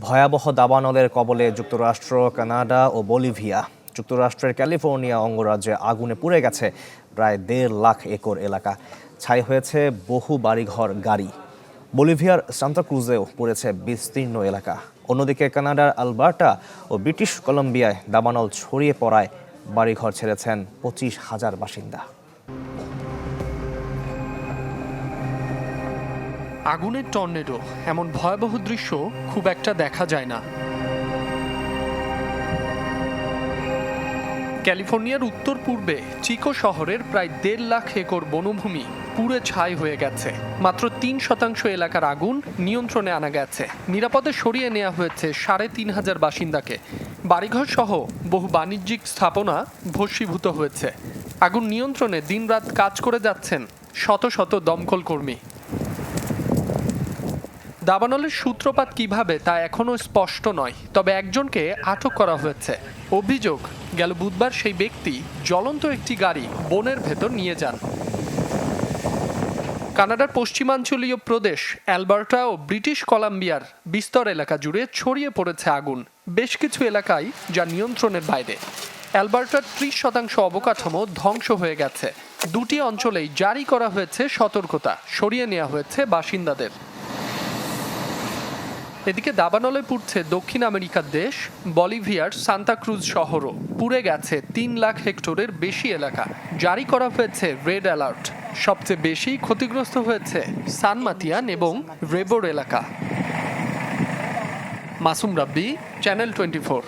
ভয়াবহ দাবানলের কবলে যুক্তরাষ্ট্র, কানাডা ও বলিভিয়া। যুক্তরাষ্ট্রের ক্যালিফোর্নিয়া অঙ্গরাজ্যে আগুনে পুড়ে গেছে প্রায় 1.5 লাখ একর এলাকা। ছাই হয়েছে বহু বাড়িঘর, গাড়ি। বলিভিয়ার সান্তা ক্রুজেও পড়েছে বিস্তীর্ণ এলাকা। অন্যদিকে কানাডার আলবার্টা ও ব্রিটিশ কলম্বিয়ায় দাবানল ছড়িয়ে পড়ায় বাড়িঘর ছেড়েছেন 25,000 বাসিন্দা। আগুনের টর্নেডো, এমন ভয়াবহ দৃশ্য খুব একটা দেখা যায় না। ক্যালিফোর্নিয়ার উত্তর পূর্বে চিকো শহরের প্রায় 1.5 লাখ একর বনভূমি পুড়ে ছাই হয়ে গেছে। মাত্র 3% এলাকার আগুন নিয়ন্ত্রণে আনা গেছে। নিরাপদে সরিয়ে নেওয়া হয়েছে 3,500 বাসিন্দাকে। বাড়িঘর সহ বহু বাণিজ্যিক স্থাপনা ভস্মীভূত হয়েছে। আগুন নিয়ন্ত্রণে দিনরাত কাজ করে যাচ্ছেন শত শত দমকল কর্মী। দাবানলের সূত্রপাত কিভাবে তা এখনও স্পষ্ট নয়, তবে একজনকে আটক করা হয়েছে। অভিযোগ, গেল বুধবার সেই ব্যক্তি জ্বলন্ত একটি গাড়ি বনের ভেতর নিয়ে যান। কানাডার পশ্চিমাঞ্চলীয় প্রদেশ অ্যালবার্টা ও ব্রিটিশ কলাম্বিয়ার বিস্তর এলাকা জুড়ে ছড়িয়ে পড়েছে আগুন, বেশ কিছু এলাকায় যা নিয়ন্ত্রণের বাইরে। অ্যালবার্টার 30% অবকাঠামো ধ্বংস হয়ে গেছে। 2টি অঞ্চলেই জারি করা হয়েছে সতর্কতা, সরিয়ে নেওয়া হয়েছে বাসিন্দাদের। এদিকে দাবানলে পুড়ছে দক্ষিণ আমেরিকার দেশ বলিভিয়ার সান্তা ক্রুজ শহরও। পুড়ে গেছে 3 লাখ হেক্টরের বেশি এলাকা। জারি করা হয়েছে রেড অ্যালার্ট। সবচেয়ে বেশি ক্ষতিগ্রস্ত হয়েছে সান মাতিয়ান এবং রেবোর এলাকা। মাসুম রাব্বি, চ্যানেল 24।